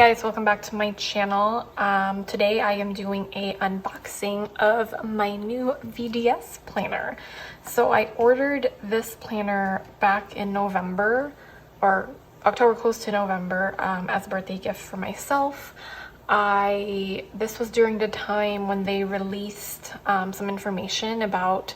guys, welcome back to my channel. Today I am doing a unboxing of my new VDS planner. So I ordered this planner back in November, or October close to November, as a birthday gift for myself. This was during the time when they released some information about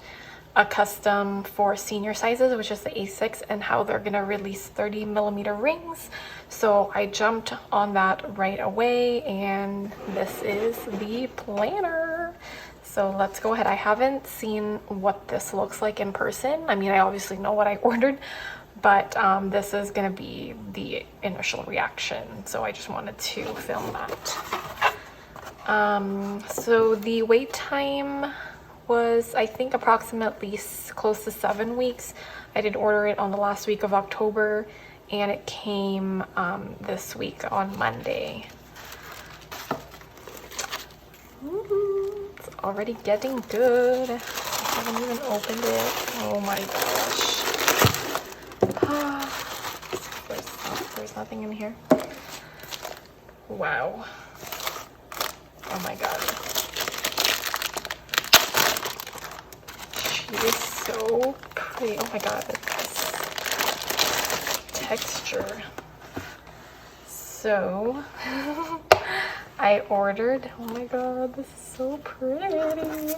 a custom for senior sizes, which is the A6, and how they're gonna release 30mm rings. So I jumped on that right away, and this is the planner. So let's go ahead. I haven't seen what this looks like in person. I mean, I obviously know what I ordered, but this is gonna be the initial reaction. So I just wanted to film that. So the wait time was, I think, approximately close to 7 weeks. I did order it on the last week of October, and it came this week on Monday. Ooh, it's already getting good. I haven't even opened it. Oh my gosh. There's nothing in here. Wow. Oh my god. She is so pretty. Oh my god, this texture. So I ordered, oh my god, this is so pretty.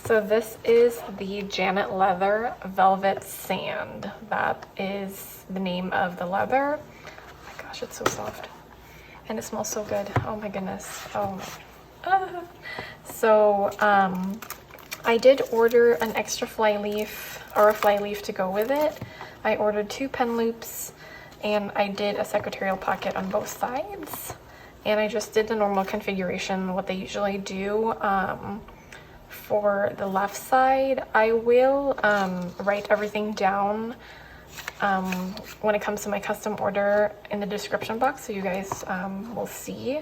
So this is the Janet Leather Velvet Sand. That is the name of the leather. Oh my gosh, it's so soft. And it smells so good. Oh my goodness. Oh my. So I did order an extra Flyleaf, or a Flyleaf to go with it. I ordered 2 pen loops, and I did a secretarial pocket on both sides. And I just did the normal configuration, what they usually do. For the left side, I will write everything down when it comes to my custom order in the description box, so you guys will see.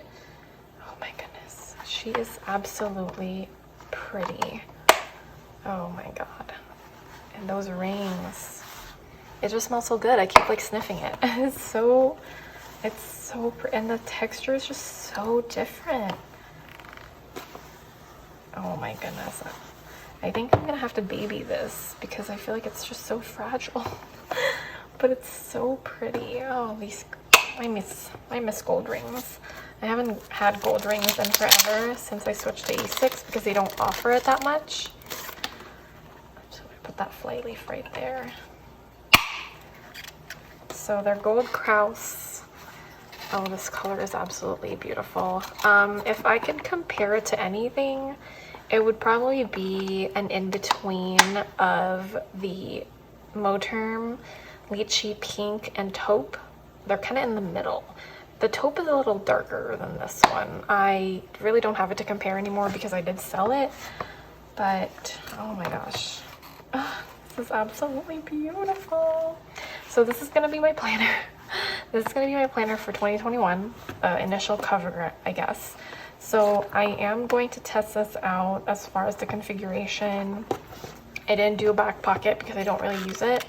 Oh my goodness, she is absolutely pretty. Oh my god. And those rings, it just smells so good. I keep like sniffing it. It's so pretty, and the texture is just so different. Oh my goodness. I think I'm gonna have to baby this because I feel like it's just so fragile. But it's so pretty. Oh, these, I miss gold rings. I haven't had gold rings in forever since I switched to A6 because they don't offer it that much. So I put that Flyleaf right there. So they're gold Krausse. Oh, this color is absolutely beautiful. If I could compare it to anything, it would probably be an in-between of the Moterm Lychee Pink and Taupe. They're kind of in the middle. The Taupe is a little darker than this one. I really don't have it to compare anymore because I did sell it, but oh my gosh. This is absolutely beautiful. So this is gonna be my planner. This is gonna be my planner for 2021, initial cover, I guess. So I am going to test this out as far as the configuration. I didn't do a back pocket because I don't really use it.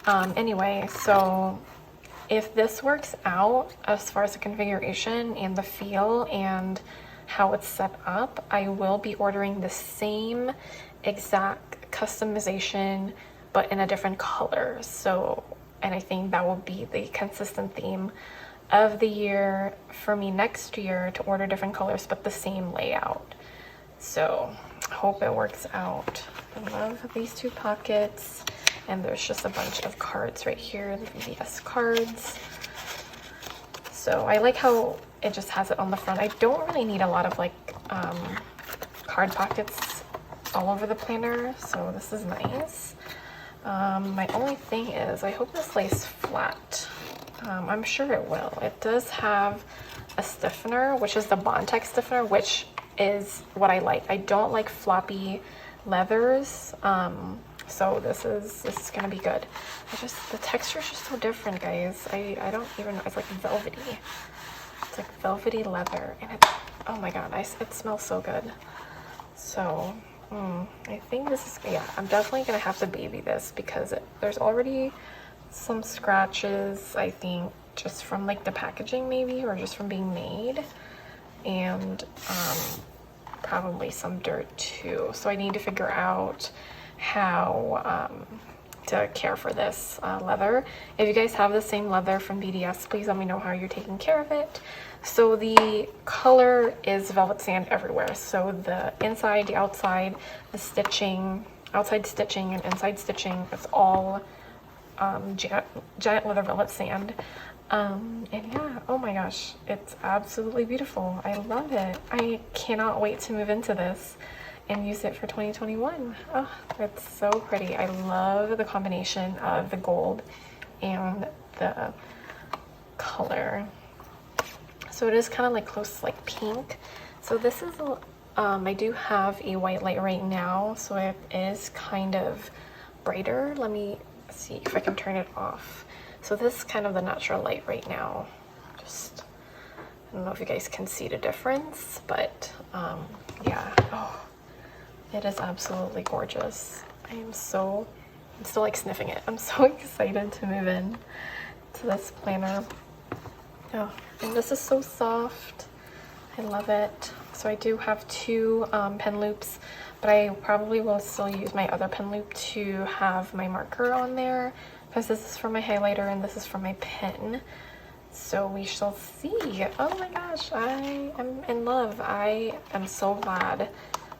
Anyway, so if this works out as far as the configuration and the feel and how it's set up, I will be ordering the same exact customization but in a different color. So, and I think that will be the consistent theme of the year for me next year, to order different colors but the same layout. So hope it works out. I love these 2 pockets, and there's just a bunch of cards right here, the VDS cards. So I like how it just has it on the front. I don't really need a lot of like card pockets all over the planner, so this is nice. My only thing is, I hope this lays flat. I'm sure it will. It does have a stiffener, which is the Bondtech stiffener, which is what I like. I don't like floppy leathers, so this is gonna be good. The texture is just so different, guys. I don't even know. It's like velvety. It's like velvety leather, and it's, oh my god, it smells so good. So I think this is, yeah, I'm definitely gonna have to baby this because there's already some scratches, I think, just from like the packaging maybe, or just from being made, and probably some dirt too. So I need to figure out how to care for this leather. If you guys have the same leather from VDS, please let me know how you're taking care of it. So the color is velvet sand everywhere. So the inside, the outside, the stitching, outside stitching and inside stitching, it's all giant leather velvet sand. And yeah, oh my gosh, it's absolutely beautiful. I love it. I cannot wait to move into this and use it for 2021. Oh, it's so pretty. I love the combination of the gold and the color. So it is kind of like close, like pink. So this is, I do have a white light right now, so it is kind of brighter. Let me see if I can turn it off. So this is kind of the natural light right now. Just, I don't know if you guys can see the difference, but yeah. Oh, it is absolutely gorgeous. I'm still like sniffing it. I'm so excited to move in to this planner. Oh, and this is so soft. I love it. So I do have two pen loops, but I probably will still use my other pen loop to have my marker on there, because this is for my highlighter and this is for my pen. So we shall see. Oh my gosh, I am in love. I am so glad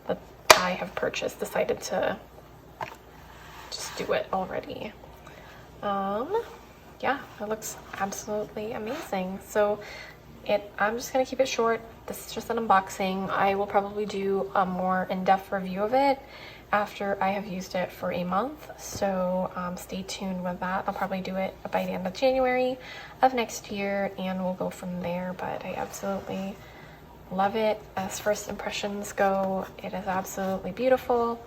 that I have decided to just do it already. Yeah, it looks absolutely amazing. So I'm just gonna keep it short. This is just an unboxing. I will probably do a more in-depth review of it after I have used it for a month. So stay tuned with that. I'll probably do it by the end of January of next year and we'll go from there. But I absolutely love it. As first impressions go, it is absolutely beautiful.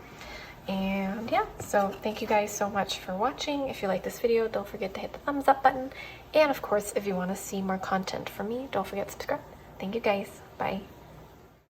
And yeah, so thank you guys so much for watching. If you like this video, don't forget to hit the thumbs up button. And of course, if you want to see more content from me, don't forget to subscribe. Thank you guys. Bye.